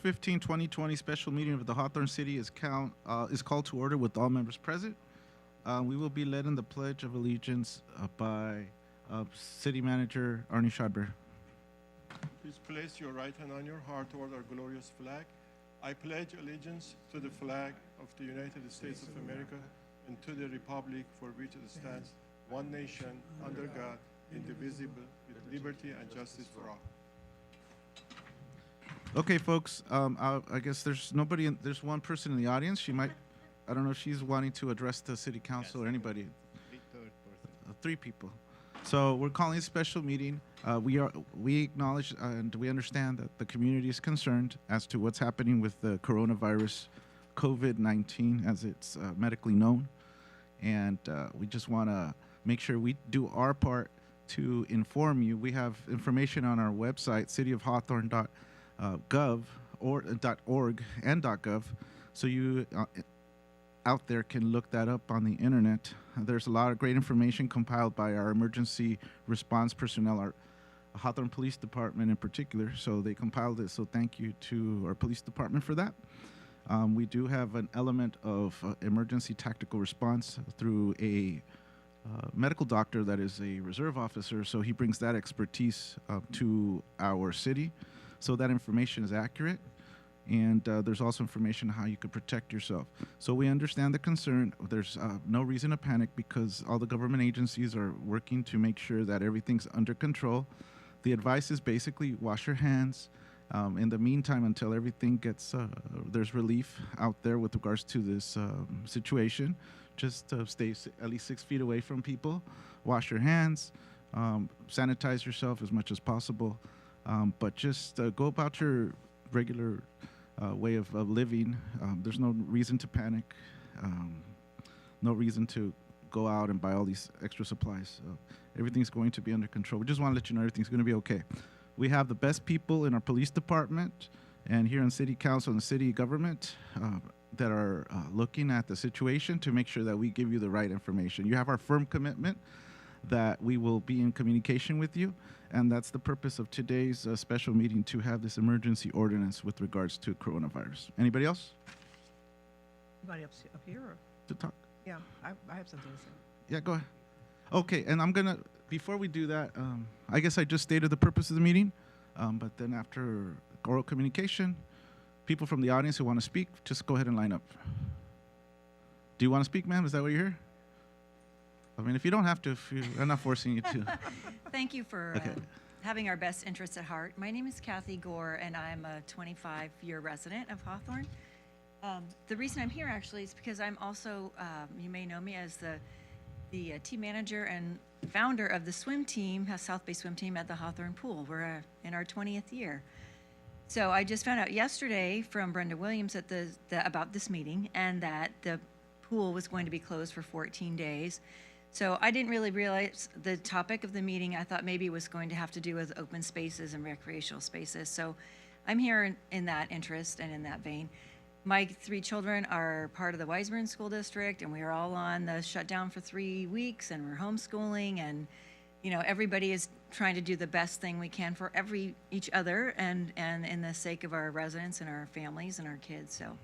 15, 2020 special meeting of the Hawthorne City is called to order with all members present. We will be led in the Pledge of Allegiance by City Manager Arnie Shadbehr. Please place your right hand on your heart toward our glorious flag. I pledge allegiance to the flag of the United States of America and to the republic for which it stands, one nation, under God, indivisible, with liberty and justice for all. Okay, folks, I guess there's nobody, there's one person in the audience. She might, I don't know if she's wanting to address the city council or anybody. Three people. So we're calling a special meeting. We acknowledge and we understand that the community is concerned as to what's happening with the coronavirus, COVID-19, as it's medically known. And we just want to make sure we do our part to inform you. We have information on our website, cityofhawthorne.gov or .org and .gov, so you out there can look that up on the internet. There's a lot of great information compiled by our emergency response personnel, our Hawthorne Police Department in particular. So they compiled it. So thank you to our police department for that. We do have an element of emergency tactical response through a medical doctor that is a reserve officer. So he brings that expertise to our city. So that information is accurate. And there's also information on how you could protect yourself. So we understand the concern. There's no reason to panic because all the government agencies are working to make sure that everything's under control. The advice is basically wash your hands. In the meantime, until everything gets, there's relief out there with regards to this situation, just stay at least 6 feet away from people, wash your hands, sanitize yourself as much as possible, but just go about your regular way of living. There's no reason to panic, no reason to go out and buy all these extra supplies. Everything's going to be under control. We just want to let you know everything's going to be okay. We have the best people in our police department and here in city council and city government that are looking at the situation to make sure that we give you the right information. You have our firm commitment that we will be in communication with you, and that's the purpose of today's special meeting, to have this emergency ordinance with regards to coronavirus. Anybody else? Anybody up here? Or? To talk? Yeah, I have something to say. Yeah, go ahead. Okay, and I'm gonna, before we do that, I guess I just stated the purpose of the meeting, but then after oral communication, people from the audience who want to speak, just go ahead and line up. Do you want to speak, ma'am? Is that why you're here? I mean, if you don't have to, I'm not forcing you to. Thank you for having our best interests at heart. My name is Kathy Gore, and I'm a 25-year resident of Hawthorne. The reason I'm here, actually, is because I'm also, you may know me as the team manager and founder of the swim team, South Bay swim team at the Hawthorne Pool. We're in our 20th year. So I just found out yesterday from Brenda Williams at about this meeting, and that the pool was going to be closed for 14 days. So I didn't really realize the topic of the meeting. I thought maybe it was going to have to do with open spaces and recreational spaces. So I'm here in that interest and in that vein. My 3 children are part of the Weisburn School District, and we are all on the shutdown for 3 weeks, and we're homeschooling, and you know, everybody is trying to do the best thing we can for each other, and in the sake of our residents and our families and our kids. So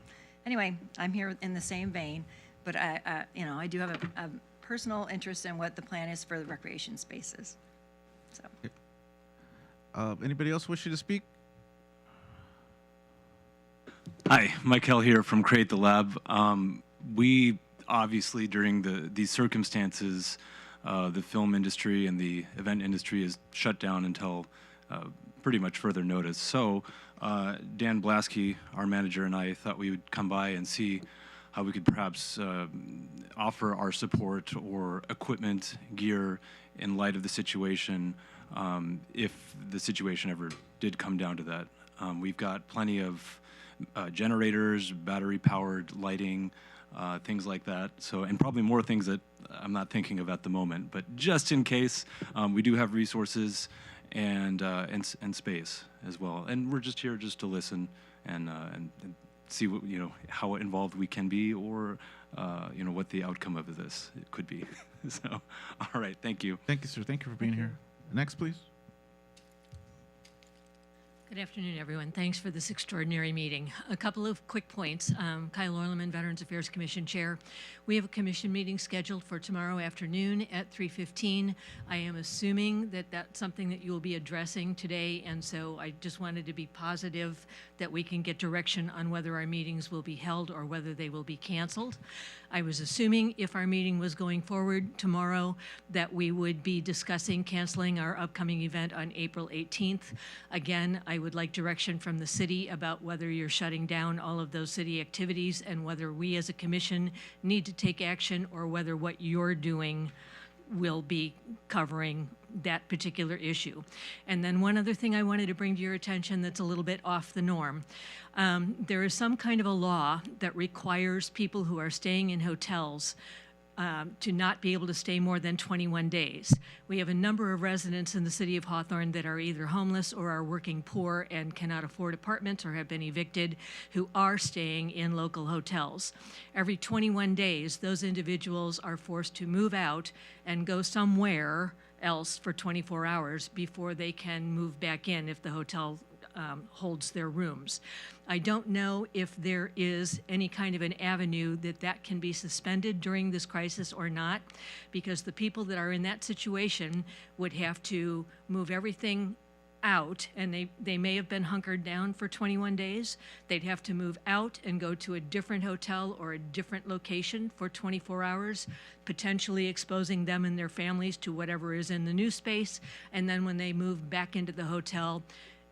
anyway, I'm here in the same vein, but I do have a personal interest in what the plan is for the recreation spaces. So, anybody else wish to speak? Hi, Mike Hell here from Create the Lab. We obviously, during these circumstances, the film industry and the event industry is shut down until pretty much further notice. So Dan Blasky, our manager, and I thought we would come by and see how we could perhaps offer our support or equipment, gear, in light of the situation, if the situation ever did come down to that. We've got plenty of generators, battery-powered lighting, things like that. So, and probably more things that I'm not thinking of at the moment. But just in case, we do have resources and space as well. And we're just here just to listen and see what, how involved we can be, or what the outcome of this could be. So, all right, thank you. Thank you, sir. Thank you for being here. Next, please. Good afternoon, everyone. Thanks for this extraordinary meeting. A couple of quick points. Kyle Orleman, Veterans Affairs Commission Chair. We have a commission meeting scheduled for tomorrow afternoon at 3:15. I am assuming that that's something that you will be addressing today, and so I just wanted to be positive that we can get direction on whether our meetings will be held or whether they will be canceled. I was assuming if our meeting was going forward tomorrow that we would be discussing canceling our upcoming event on April 18th. Again, I would like direction from the city about whether you're shutting down all of those city activities and whether we as a commission need to take action or whether what you're doing will be covering that particular issue. And then one other thing I wanted to bring to your attention that's a little bit off the norm. There is some kind of a law that requires people who are staying in hotels to not be able to stay more than 21 days. We have a number of residents in the city of Hawthorne that are either homeless or are working poor and cannot afford apartments or have been evicted who are staying in local hotels. Every 21 days, those individuals are forced to move out and go somewhere else for 24 hours before they can move back in if the hotel holds their rooms. I don't know if there is any kind of an avenue that can be suspended during this crisis or not, because the people that are in that situation would have to move everything out, and they may have been hunkered down for 21 days. They'd have to move out and go to a different hotel or a different location for 24 hours, potentially exposing them and their families to whatever is in the new space, and then when they move back into the hotel,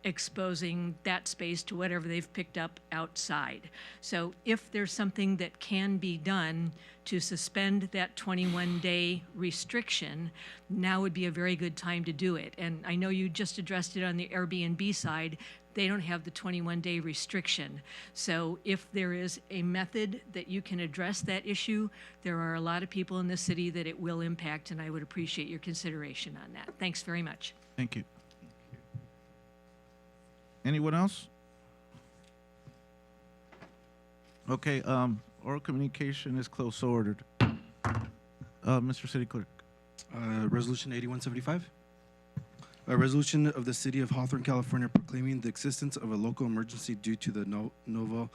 exposing that space to whatever they've picked up outside. So if there's something that can be done to suspend that 21-day restriction, now would be a very good time to do it. And I know you just addressed it on the Airbnb side. They don't have the 21-day restriction. So if there is a method that you can address that issue, there are a lot of people in the city that it will impact, and I would appreciate your consideration on that. Thanks very much. Thank you. Anyone else? Okay, oral communication is close ordered. Mr. City Clerk. Resolution 8175. A resolution of the City of Hawthorne, California, proclaiming the existence of a local emergency due to the novel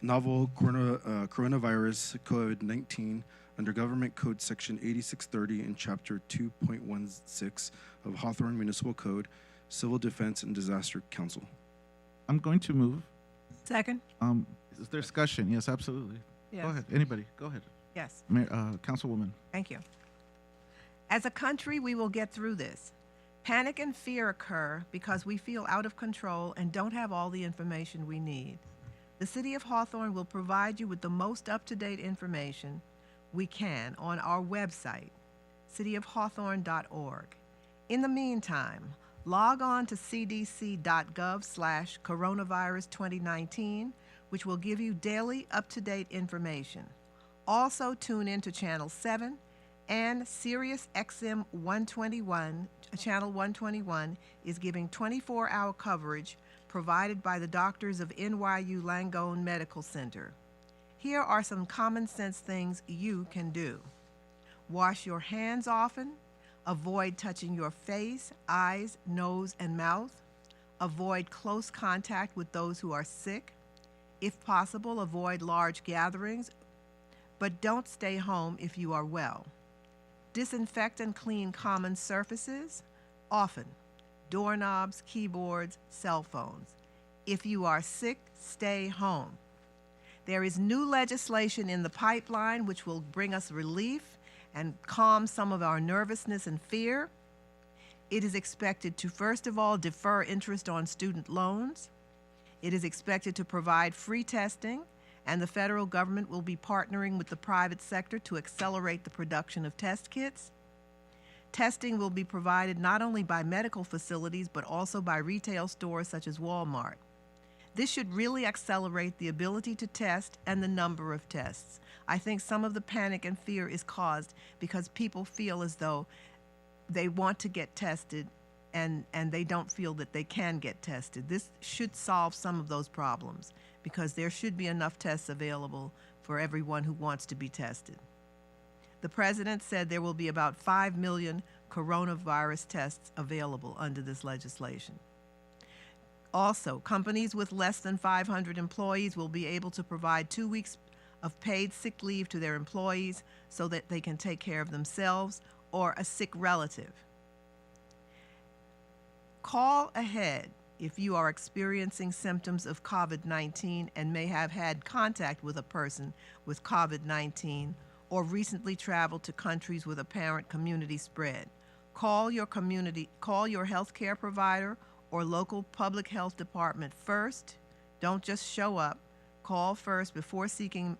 coronavirus COVID-19 under Government Code Section 8630 and Chapter 2.16 of Hawthorne Municipal Code, Civil Defense and Disaster Council. I'm going to move. Second? Is there discussion? Yes, absolutely. Yes. Go ahead. Anybody? Go ahead. Yes, Councilwoman. thank you. As a country, we will get through this. Panic and fear occur because we feel out of control and don't have all the information we need. The City of Hawthorne will provide you with the most up-to-date information we can on our website, cityofhawthorne.org. In the meantime, log on to cdc.gov/coronavirus2019, which will give you daily up-to-date information. Also tune in to Channel 7 and Sirius XM 121, Channel 121 is giving 24-hour coverage provided by the doctors of NYU Langone Medical Center. Here are some common sense things you can do. Wash your hands often. Avoid touching your face, eyes, nose, and mouth. Avoid close contact with those who are sick. If possible, avoid large gatherings, but don't stay home if you are well. Disinfect and clean common surfaces often. Doorknobs, keyboards, cell phones. If you are sick, stay home. There is new legislation in the pipeline which will bring us relief and calm some of our nervousness and fear. It is expected to, first of all, defer interest on student loans. It is expected to provide free testing, and the federal government will be partnering with the private sector to accelerate the production of test kits. Testing will be provided not only by medical facilities, but also by retail stores such as Walmart. This should really accelerate the ability to test and the number of tests. I think some of the panic and fear is caused because people feel as though they want to get tested and they don't feel that they can get tested. This should solve some of those problems because there should be enough tests available for everyone who wants to be tested. The president said there will be about 5 million coronavirus tests available under this legislation. Also, companies with less than 500 employees will be able to provide 2 weeks of paid sick leave to their employees so that they can take care of themselves or a sick relative. Call ahead if you are experiencing symptoms of COVID-19 and may have had contact with a person with COVID-19 or recently traveled to countries with apparent community spread. Call your healthcare provider or local public health department first. Don't just show up. Call first before seeking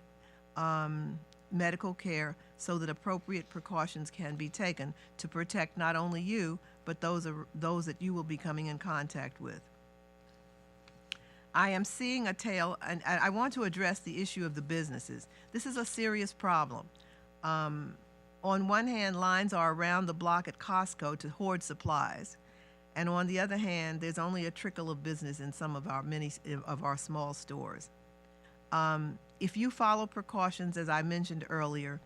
medical care so that appropriate precautions can be taken to protect not only you, but those that you will be coming in contact with. I am seeing a tale, and I want to address the issue of the businesses. This is a serious problem. On one hand, lines are around the block at Costco to hoard supplies. And on the other hand, there's only a trickle of business in some of our small stores. If you follow precautions, as I mentioned earlier,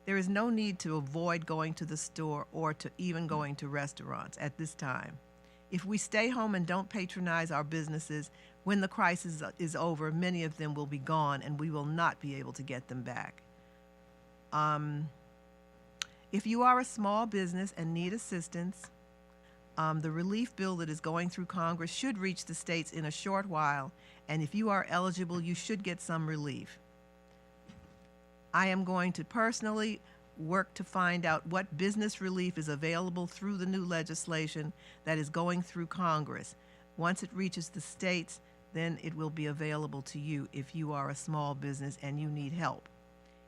there is no need to avoid going to the store or to even going to restaurants at this time. If we stay home and don't patronize our businesses, when the crisis is over, many of them will be gone and we will not be able to get them back. If you are a small business and need assistance, the relief bill that is going through Congress should reach the states in a short while, and if you are eligible, you should get some relief. I am going to personally work to find out what business relief is available through the new legislation that is going through Congress. Once it reaches the states, then it will be available to you if you are a small business and you need help.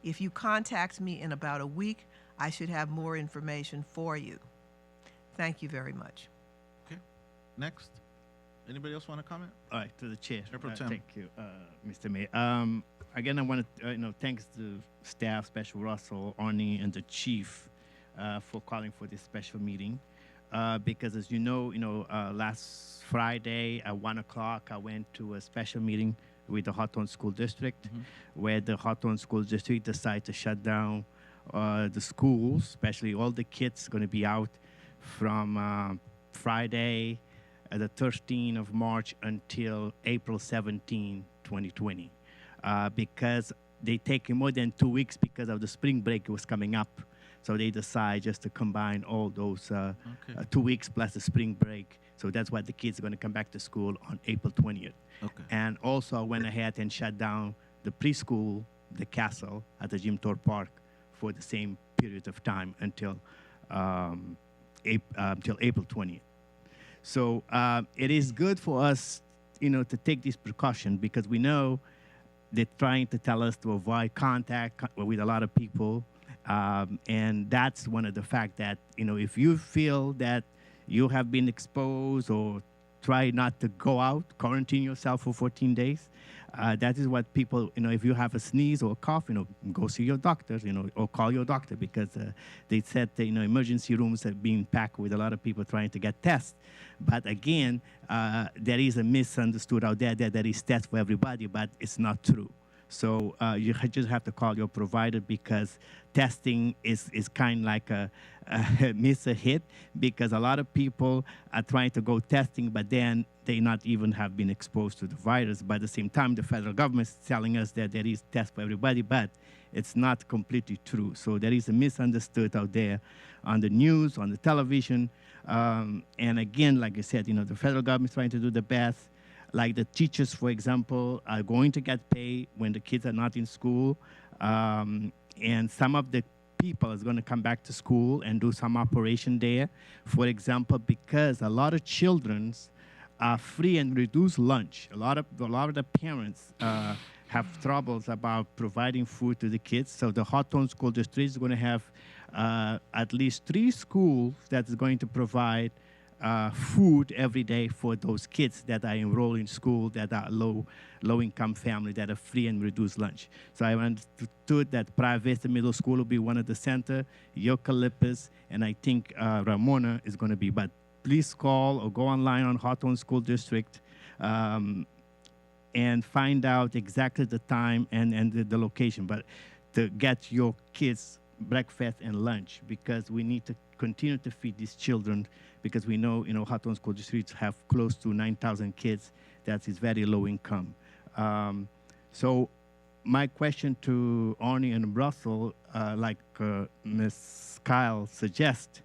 If you contact me in about a week, I should have more information for you. Thank you very much. Okay. Next. Anybody else want to comment? All right, to the chair. Chair Pro Tem. Thank you, Mr. Mayor. Again, I want to, thanks to staff, Special Russell, Arnie, and the chief for calling for this special meeting. Because as you know, last Friday at 1 o'clock, I went to a special meeting with the Hawthorne School District, where the Hawthorne School District decided to shut down the schools, especially all the kids going to be out from Friday, the 13th of March until April 17, 2020. Because they take more than 2 weeks because of the spring break was coming up. So they decide just to combine all those 2 weeks plus the spring break. So that's why the kids are going to come back to school on April 20th. Okay. And also I went ahead and shut down the preschool, the castle at the Jim Thorpe Park for the same period of time until April 20th. So it is good for us, to take this precaution because we know they're trying to tell us to avoid contact with a lot of people. And that's one of the fact that, if you feel that you have been exposed or try not to go out, quarantine yourself for 14 days. That is what people, if you have a sneeze or a cough, go see your doctor, or call your doctor because they said, emergency rooms have been packed with a lot of people trying to get tests. But again, there is a misunderstood out there that there is tests for everybody, but it's not true. So you just have to call your provider because testing is kind of like a miss a hit because a lot of people are trying to go testing, but then they not even have been exposed to the virus. But at the same time, the federal government is telling us that there is tests for everybody, but it's not completely true. So there is a misunderstood out there on the news, on the television. And again, like I said, the federal government is trying to do the best. Like the teachers, for example, are going to get paid when the kids are not in school. And some of the people is going to come back to school and do some operation there. For example, because a lot of children are free and reduced lunch. A lot of the parents have troubles about providing food to the kids. So the Hawthorne School District is going to have at least 3 schools that is going to provide food every day for those kids that are enrolled in school that are low-income family that are free and reduced lunch. So I understood that Praia Vista Middle School will be one of the center, Eucalyptus, and I think Ramona is going to be. But please call or go online on Hawthorne School District and find out exactly the time and the location. But to get your kids breakfast and lunch, because we need to continue to feed these children, because we know, Hawthorne School District have close to 9,000 kids that is very low income. So my question to Arnie and Russell, like Ms. Kyle suggests,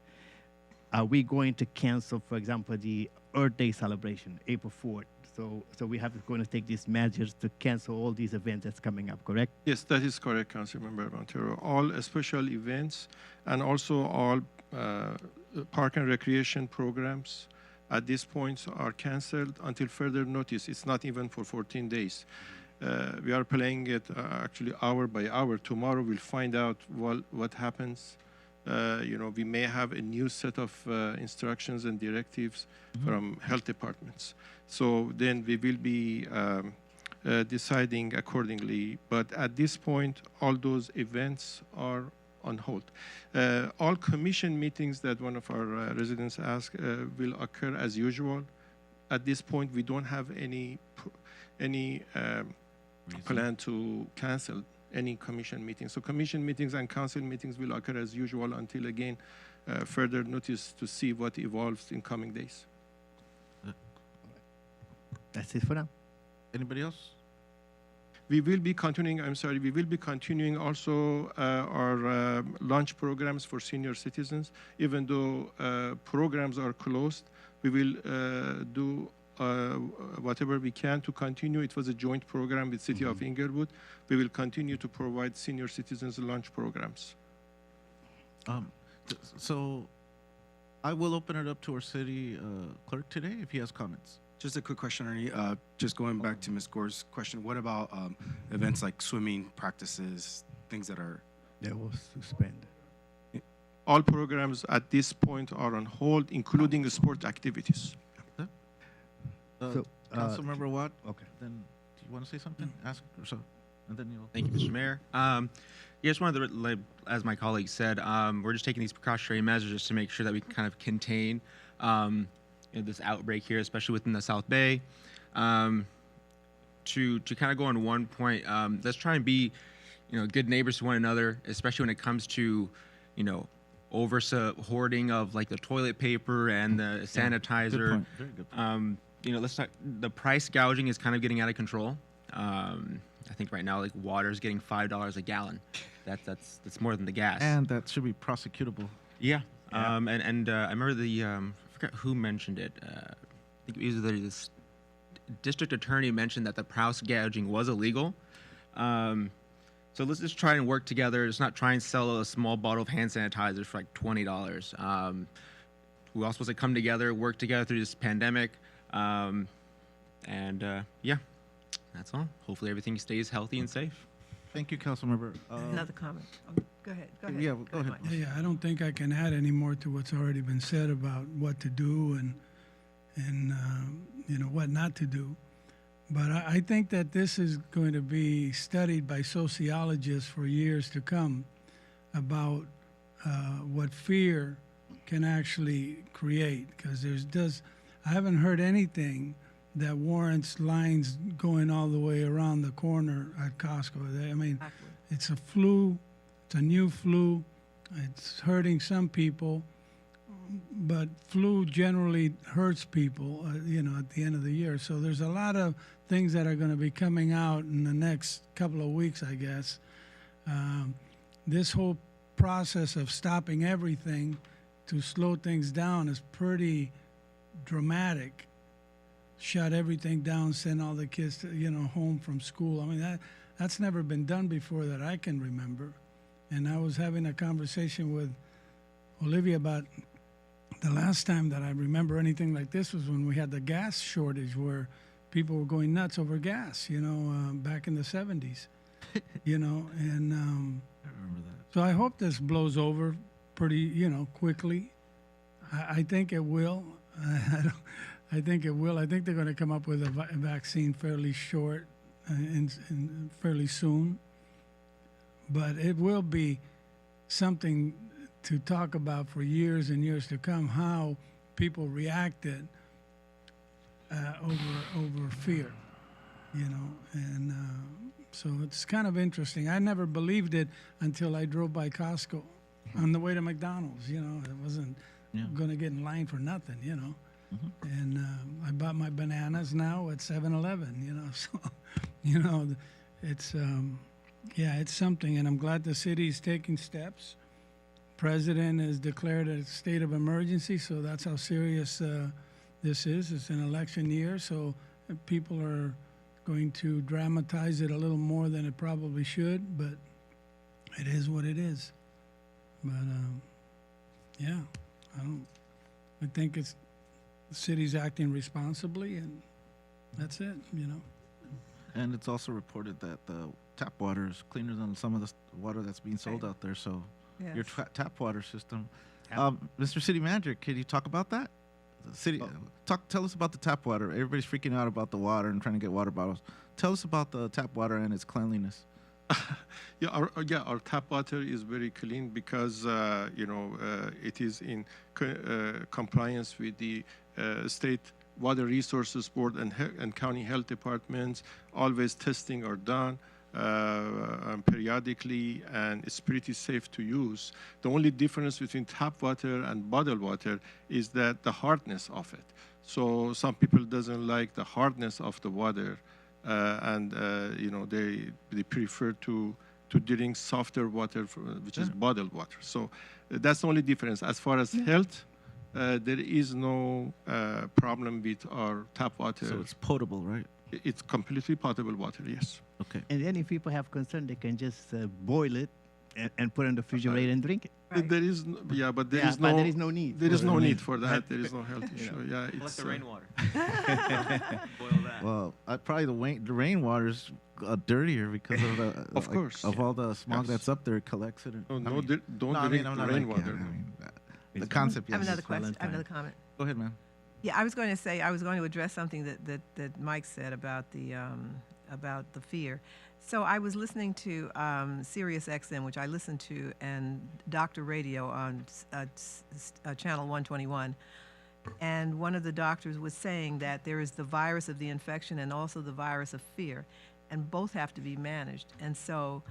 are we going to cancel, for example, the Earth Day celebration, April 4th? So we have going to take these measures to cancel all these events that's coming up, correct? Yes, that is correct, Councilmember Monteiro. All special events and also all park and recreation programs at this point are canceled until further notice. It's not even for 14 days. We are playing it actually hour by hour. Tomorrow we'll find out what happens. We may have a new set of instructions and directives from health departments. So then we will be deciding accordingly. But at this point, all those events are on hold. All commission meetings that one of our residents asked will occur as usual. At this point, we don't have any plan to cancel any commission meetings. So commission meetings and council meetings will occur as usual until, again, further notice to see what evolves in coming days. That's it for now. Anybody else? We will be continuing, we will be continuing also our lunch programs for senior citizens. Even though programs are closed, we will do whatever we can to continue. It was a joint program with City of Inglewood. We will continue to provide senior citizens lunch programs. So I will open it up to our city clerk today if he has comments. Just a quick question, Arnie. Just going back to Ms. Gore's question, what about events like swimming practices, things that are... They will suspend. All programs at this point are on hold, including the sport activities. Councilmember Watt? Okay. Then do you want to say something? Ask or so, and then you'll... Thank you, Mr. Mayor. Just wanted to, like, as my colleague said, we're just taking these precautionary measures just to make sure that we can kind of contain this outbreak here, especially within the South Bay. To kind of go on one point, let's try and be, good neighbors to one another, especially when it comes to, over hoarding of like the toilet paper and the sanitizer. Good point. Very good point. Let's talk. The price gouging is kind of getting out of control. I think right now, like, water is getting $5 a gallon. That's more than the gas. And that should be prosecutable. Yeah. I remember I forgot who mentioned it. I think it was either this district attorney mentioned that the price gouging was illegal. So let's just try and work together. Let's not try and sell a small bottle of hand sanitizer for like $20. We're all supposed to come together, work together through this pandemic. Yeah, that's all. Hopefully everything stays healthy and safe. Thank you, Councilmember. Another comment. Oh, go ahead. Go ahead. Yeah, go ahead. Mike. Yeah, I don't think I can add any more to what's already been said about what to do and what not to do. But I think that this is going to be studied by sociologists for years to come about what fear can actually create. Because I haven't heard anything that warrants lines going all the way around the corner at Costco. I mean, it's a flu, it's a new flu, it's hurting some people, but flu generally hurts people, at the end of the year. So there's a lot of things that are going to be coming out in the next couple of weeks, I guess. This whole process of stopping everything to slow things down is pretty dramatic. Shut everything down, send all the kids to, home from school. I mean, that's never been done before that I can remember. And I was having a conversation with Olivia about the last time that I remember anything like this was when we had the gas shortage, where people were going nuts over gas, back in the 70s, and I remember that. so I hope this blows over pretty, quickly. I think it will. I think it will. I think they're going to come up with a vaccine fairly short and fairly soon. But it will be something to talk about for years and years to come, how people reacted over fear, and So it's kind of interesting. I never believed it until I drove by Costco on the way to McDonald's. You know, it wasn't going to get in line for nothing, you know. And I bought my bananas now at 7-Eleven, you know. So, you know, it's, yeah, it's something. And I'm glad the city's taking steps. President has declared a state of emergency, so that's how serious this is. It's an election year, so people are going to dramatize it a little more than it probably should, but it is what it is. But yeah, I think it's the city's acting responsibly, and that's it, you know. And it's also reported that the tap water is cleaner than some of the water that's being sold out there. So your tap water system. Mr. City Manager, can you talk about that? The city, tell us about the tap water. Everybody's freaking out about the water and trying to get water bottles. Tell us about the tap water and its cleanliness. Our tap water is very clean because it is in compliance with the state water resources board and county health departments. Always testing are done periodically, and it's pretty safe to use. The only difference between tap water and bottled water is that the hardness of it. So some people doesn't like the hardness of the water, and they prefer to drink softer water, which is bottled water. So that's the only difference. As far as health, there is no problem with our tap water. So it's potable, right? It's completely potable water, yes. Okay. And then if people have concern, they can just boil it and put it in the refrigerator and drink it. Right. There is but there is no need. There is no need for that. There is no health issue. Yeah, Like it's the rainwater. Boil that. Well, probably the rainwater's dirtier because of the Of course. of all the smog that's up there. It collects it. don't I'm drink not rainwater. the concept. I have Yes. another question. I have another comment. Go ahead, man. Yeah, I was going to address something that Mike said about the fear. So I was listening to Sirius XM, which I listened to, and Doctor Radio on channel 121. And one of the doctors was saying that there is the virus of the infection and also the virus of fear, and both have to be managed. And so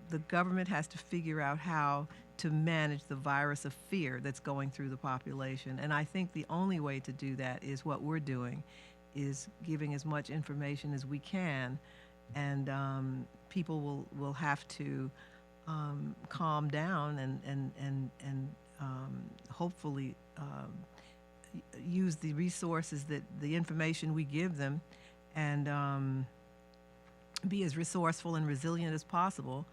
the government has to figure out how to manage the virus of fear that's going through the population. And I think the only way to do that is what we're doing, is giving as much information as we can, and people will have to calm down and hopefully use the resources the information we give them, and be as resourceful and resilient as possible.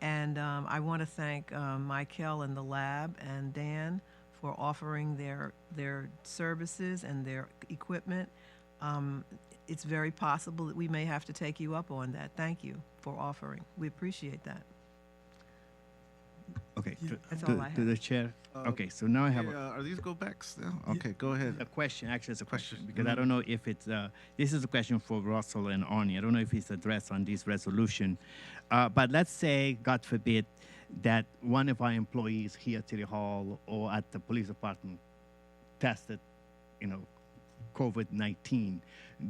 And I want to thank Michael and the lab and Dan for offering their services and their equipment. It's very possible that we may have to take you up on that. Thank you for offering. We appreciate that. Okay, That's all I have. to the chair. Okay, so now I have Are these go backs? Okay, go ahead. a question. Actually, it's a question because I don't know if it's. This is a question for Russell and Arnie. I don't know if it's addressed on this resolution, but let's say, God forbid, that one of our employees here at City Hall or at the police department tested, COVID-19.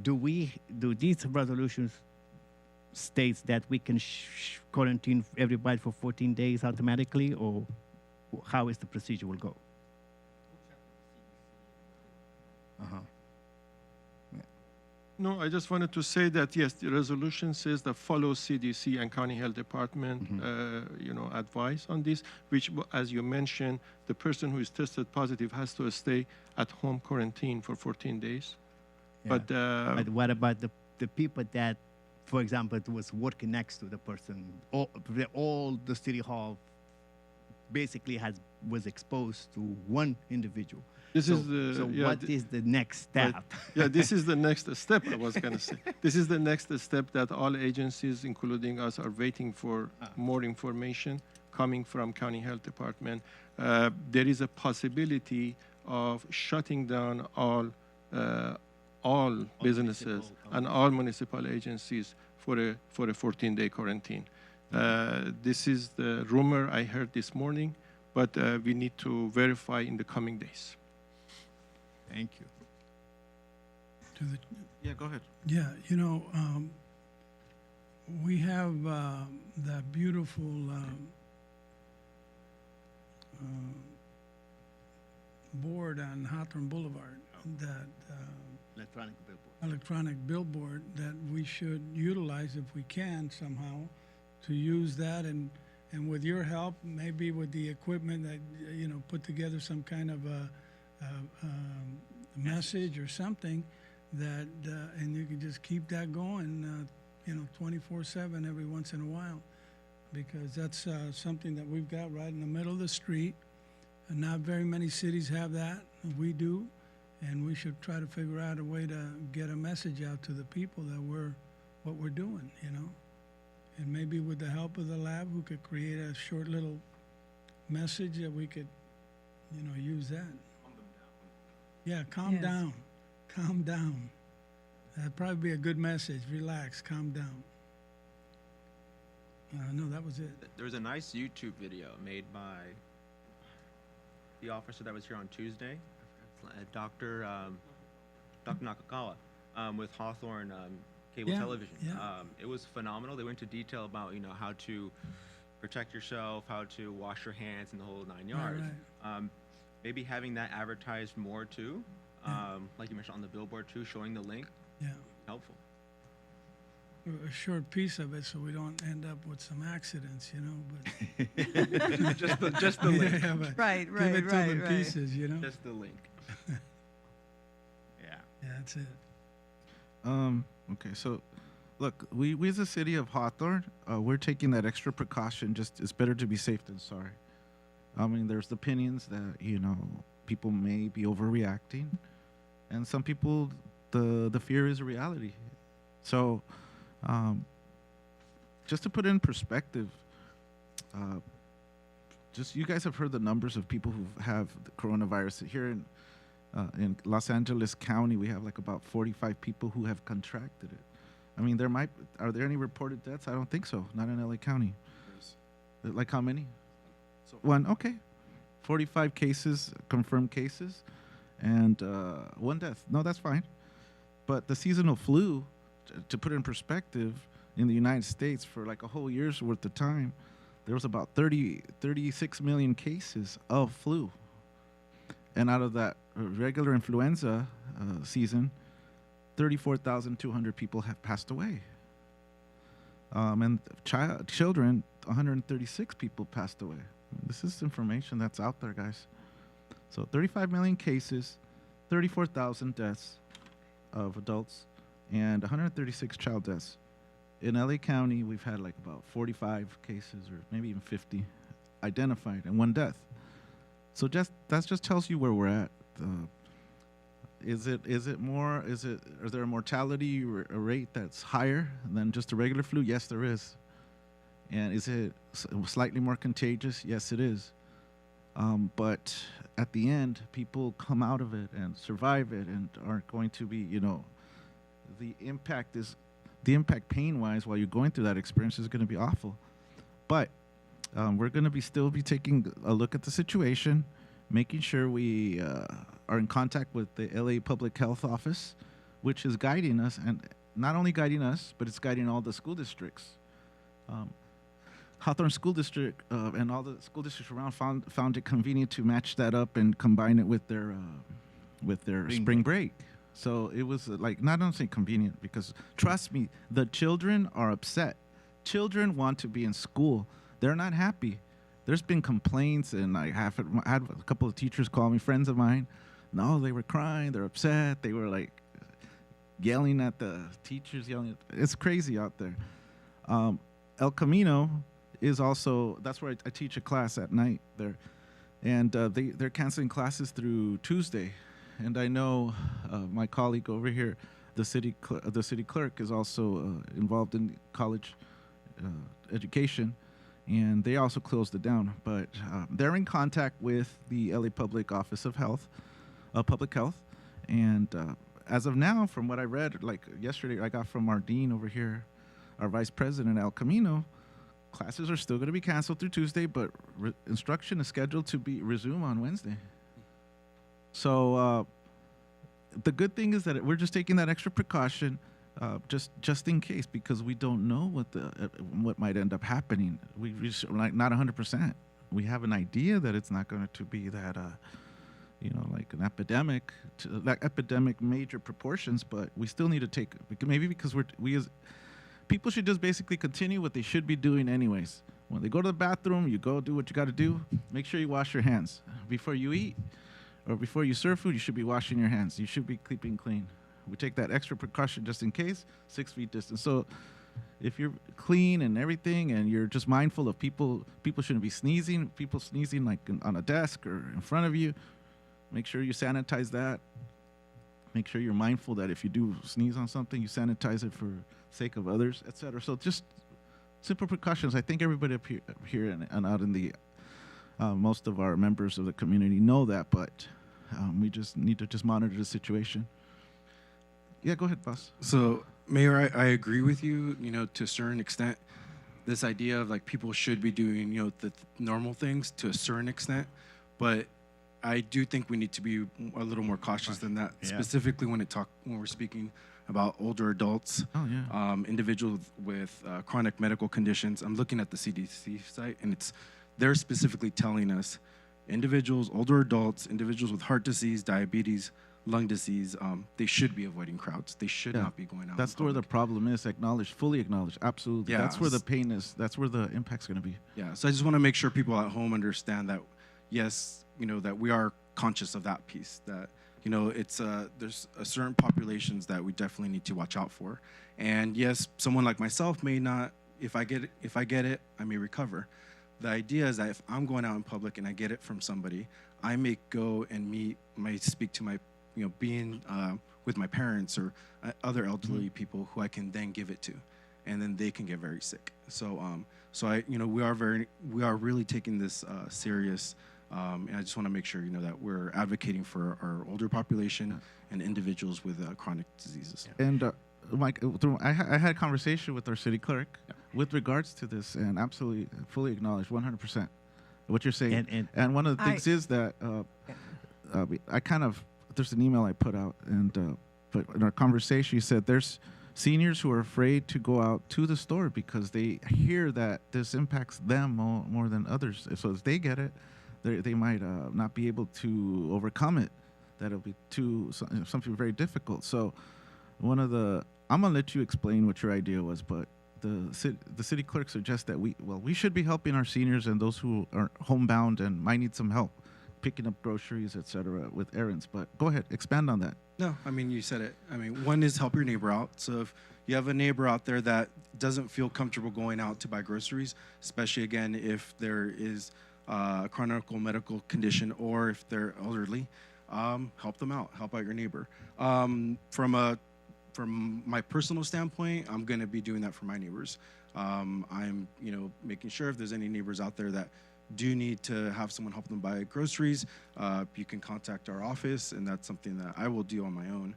Do these resolutions states that we can quarantine everybody for 14 days automatically, or how is the procedure will go? No, I just wanted to say that, yes, the resolution says that follow CDC and County Health Department, advice on this, which, as you mentioned, the person who is tested positive has to stay at home quarantine for 14 days. Yeah. But what about the people that, for example, it was working next to the person, all the City Hall basically was exposed to one individual? What is the next step? This is the next step, I was going to say. This is the next step that all agencies, including us, are waiting for more information coming from County Health Department. There is a possibility of shutting down all businesses and all municipal agencies for a 14-day quarantine. This is the rumor I heard this morning, but we need to verify in the coming days. Thank you. Yeah, go ahead. Yeah, we have that beautiful board on Hawthorne Boulevard, that electronic billboard that we should utilize if we can somehow to use that, and with your help, maybe with the equipment that, put together some kind of a message or something that, and you can just keep that going, 24/7 every once in a while, because that's something that we've got right in the middle of the street. And not very many cities have that. We do, and we should try to figure out a way to get a message out to the people that what we're doing, And maybe with the help of the lab, who could create a short little message that we could, use that. Calm them down. Yeah, calm Yes. down. Calm down. That'd probably be a good message. Relax, calm down. No, that was it. There was a nice YouTube video made by the officer that was here on Tuesday, Dr. Nakagawa, with Hawthorne Cable Yeah, Television. yeah. It was phenomenal. They went into detail about how to protect yourself, how to wash your hands, and the whole 9 yards. Right. Maybe having that advertised more too, like you mentioned on the billboard too, showing the link, Yeah. helpful. A short piece of it so we don't end up with some accidents, but just the link. yeah, but Right, give right, it to right, them right. pieces, Just the link. Yeah. Yeah, that's it. Okay, so look, we as a city of Hawthorne, we're taking that extra precaution. Just it's better to be safe than sorry. I mean, there's opinions that people may be overreacting, and some people the fear is a reality. So, just to put it in perspective, just you guys have heard the numbers of people who have the coronavirus here in Los Angeles County. We have like about 45 people who have contracted it. I mean, are there any reported deaths? I don't think so. Not in LA County. Like how many? One. Okay. 45 cases, confirmed cases, and 1 death. No, that's fine. But the seasonal flu, to put it in perspective, in the United States for like a whole year's worth of time, there was about 36 million cases of flu. And out of that regular influenza season, 34,200 people have passed away. And children, 136 people passed away. This is information that's out there, guys. So 35 million cases, 34,000 deaths of adults, and 136 child deaths. In LA County, we've had like about 45 cases, or maybe even 50, identified, and 1 death. So that just tells you where we're at. Is there a mortality rate that's higher than just a regular flu? Yes, there is. And is it slightly more contagious? Yes, it is. But at the end, people come out of it and survive it and aren't going to be, the impact pain-wise while you're going through that experience is going to be awful. But we're going to still be taking a look at the situation, making sure we are in contact with the LA Public Health Office, which is guiding us, and not only guiding us, but it's guiding all the school districts. Hawthorne School District and all the school districts around found it convenient to match that up and combine it with their spring break. So it was not only convenient, because trust me, the children are upset. Children want to be in school. They're not happy. There's been complaints, and I had a couple of teachers call me, friends of mine. No, they were crying. They're upset. They were yelling at the teachers. It's crazy out there. El Camino is also, that's where I teach a class at night there. And they're canceling classes through Tuesday. And I know my colleague over here, the city clerk, is also involved in college education, and they also closed it down. But they're in contact with the LA Public Office of Public Health, and as of now, from what I read, yesterday, I got from our dean over here, our vice president, El Camino. Classes are still going to be canceled through Tuesday, but instruction is scheduled to be resume on Wednesday. So the good thing is that we're just taking that extra precaution. just in case, because we don't know what might end up happening. We just, like, not 100%. We have an idea that it's not going to be that like an epidemic, like epidemic major proportions, but we still need to take, maybe because we as people should just basically continue what they should be doing anyways. When they go to the bathroom, you go do what you got to do. Make sure you wash your hands before you eat or before you serve food. You should be washing your hands. You should be keeping clean. We take that extra precaution just in case, 6 feet distance. So if you're clean and everything and you're just mindful of people shouldn't be sneezing, people sneezing like on a desk or in front of you, make sure you sanitize that. Make sure you're mindful that if you do sneeze on something, you sanitize it for sake of others, etc. So just simple precautions. I think everybody up here and out in the, most of our members of the community know that, but we just need to just monitor the situation. Yeah, go ahead, boss. So, Mayor, I agree with you, to a certain extent. This idea of like people should be doing, the normal things to a certain extent, but I do think we need to be a little more cautious than that, specifically when we're speaking about older adults, individuals with chronic medical conditions. I'm looking at the CDC site, and they're specifically telling us older adults, individuals with heart disease, diabetes, lung disease, they should be avoiding crowds. They should not be going out. That's where the problem is. Fully acknowledged. Absolutely. Yeah. That's where the pain is. That's where the impact's going to be. Yeah. So I just want to make sure people at home understand that, yes, that we are conscious of that piece. That it's there's a certain populations that we definitely need to watch out for. And yes, someone like myself may not. If I get it, I may recover. The idea is that if I'm going out in public and I get it from somebody, I may go and might speak to my being with my parents or other elderly people who I can then give it to, and then they can get very sick. So, we are really taking this serious, and I just want to make sure that we're advocating for our older population and individuals with chronic diseases. And Mike, I had a conversation with our city clerk with regards to this, and absolutely fully acknowledge 100% what you're saying. And one of the things is that I kind of. There's an email I put out, and but in our conversation, you said there's seniors who are afraid to go out to the store because they hear that this impacts them more than others. So if they get it, they might not be able to overcome it. That'll be something very difficult. So I'm gonna let you explain what your idea was, but the city clerk suggests that we should be helping our seniors and those who are homebound and might need some help picking up groceries, etc., with errands. But go ahead, expand on that. No, you said it. One is help your neighbor out. So if you have a neighbor out there that doesn't feel comfortable going out to buy groceries, especially again if there is a chronic medical condition or if they're elderly, help them out. Help out your neighbor. From my personal standpoint, I'm going to be doing that for my neighbors. I'm making sure if there's any neighbors out there that do need to have someone help them buy groceries, you can contact our office, and that's something that I will do on my own.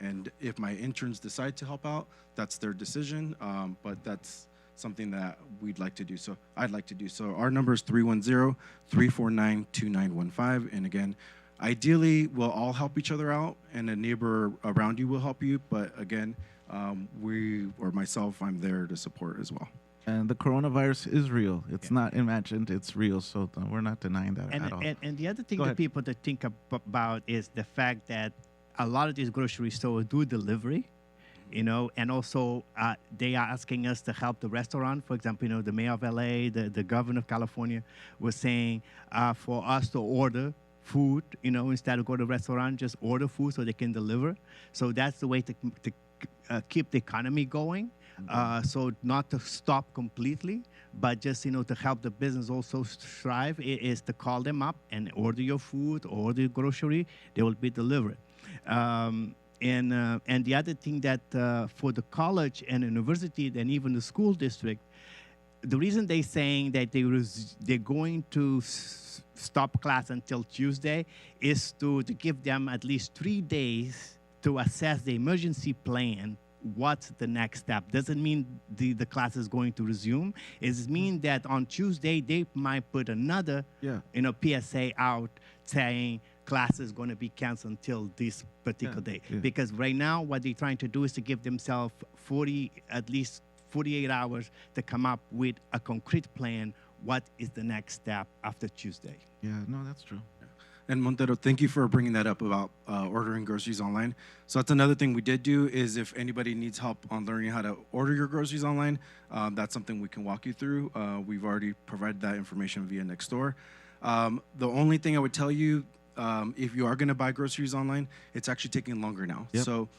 And if my interns decide to help out, that's their decision, but that's something that we'd like to do. So I'd like to do. So our number is 310-349-2915. And again, ideally, we'll all help each other out, and a neighbor around you will help you. But again, myself, I'm there to support as well. And the coronavirus is real. It's not imagined. It's real. So we're not denying that at all. And the other thing that people to think about is the fact that a lot of these grocery stores do delivery, and also they are asking us to help the restaurant. For example, the mayor of LA, the governor of California was saying for us to order food, instead of go to the restaurant, just order food so they can deliver. So that's the way to keep the economy going. So not to stop completely, but just, to help the business also strive is to call them up and order your food, order your grocery, they will be delivered. And the other thing that for the college and university and even the school district, the reason they're saying that they're going to stop class until Tuesday is to give them at least 3 days to assess the emergency plan. What's the next step? Doesn't mean the class is going to resume. It means that on Tuesday, they might put another PSA out saying class is going to be canceled until this particular day. Because right now, what they're trying to do is to give themselves at least 48 hours to come up with a concrete plan. What is the next step after Tuesday? Yeah, no, that's true. And Monteiro, thank you for bringing that up about ordering groceries online. So that's another thing we did do is if anybody needs help on learning how to order your groceries online, that's something we can walk you through. We've already provided that information via Nextdoor. The only thing I would tell you, if you are going to buy groceries online, it's actually taking longer now. Yep. So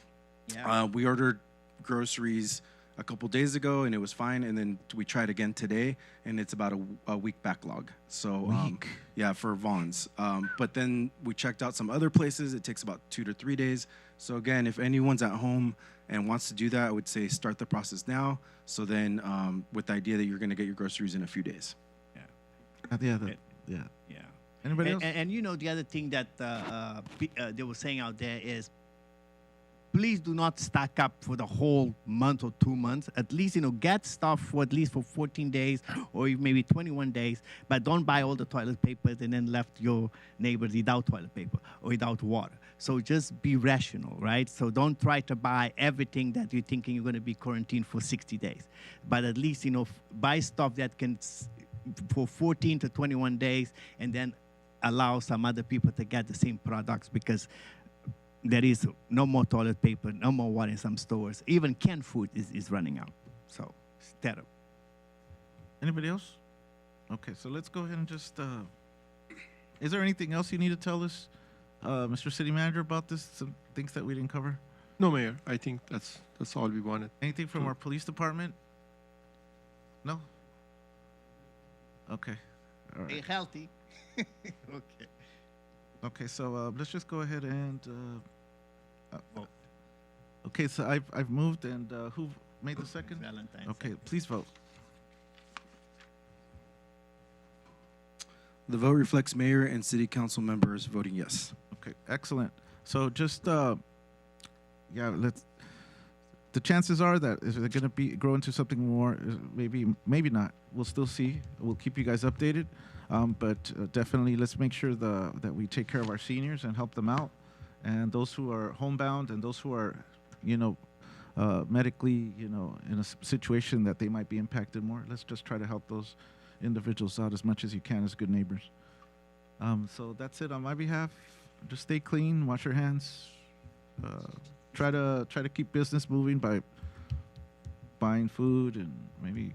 we ordered groceries a couple days ago and it was fine, and then we tried again today and it's about a week backlog. So yeah, for Vaughn's. But then we checked out some other places. It takes about 2 to 3 days. So again, if anyone's at home and wants to do that, I would say start the process now. So then with the idea that you're going to get your groceries in a few days. Yeah. Yeah. Anybody else? And you know, the other thing that they were saying out there is, please do not stack up for the whole month or 2 months. At least, you know, get stuff for at least for 14 days or maybe 21 days, but don't buy all the toilet papers and then left your neighbors without toilet paper or without water. So just be rational, right? So don't try to buy everything that you're thinking you're going to be quarantined for 60 days. But at least, you know, buy stuff that can for 14 to 21 days and then allow some other people to get the same products, because there is no more toilet paper, no more water in some stores. Even canned food is running out. So it's terrible. Anybody else? Okay, so let's go ahead and just, is there anything else you need to tell us, Mr. City Manager, about this? Some things that we didn't cover? No, Mayor, I think that's all we wanted. Anything from our police department? No? Okay. All right. Stay healthy. Okay. Okay, so let's just go ahead and, okay, so I've moved, and who made the second? Valentine. Okay, please vote. The vote reflects mayor and city council members voting yes. Okay, excellent. So just, yeah, the chances are that is it going to grow into something more, maybe not. We'll still see. We'll keep you guys updated. But definitely let's make sure that we take care of our seniors and help them out. And those who are homebound and those who are, you know, medically, you know, in a situation that they might be impacted more, let's just try to help those individuals out as much as you can as good neighbors. So that's it on my behalf. Just stay clean, wash your hands, try to keep business moving by buying food and maybe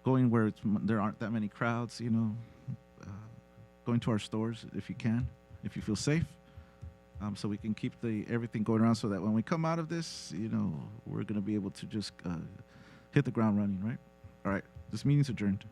going where there aren't that many crowds, you know, going to our stores if you can, if you feel safe, so we can keep everything going around so that when we come out of this, you know, we're going to be able to just hit the ground running, right? All right, this meeting's adjourned.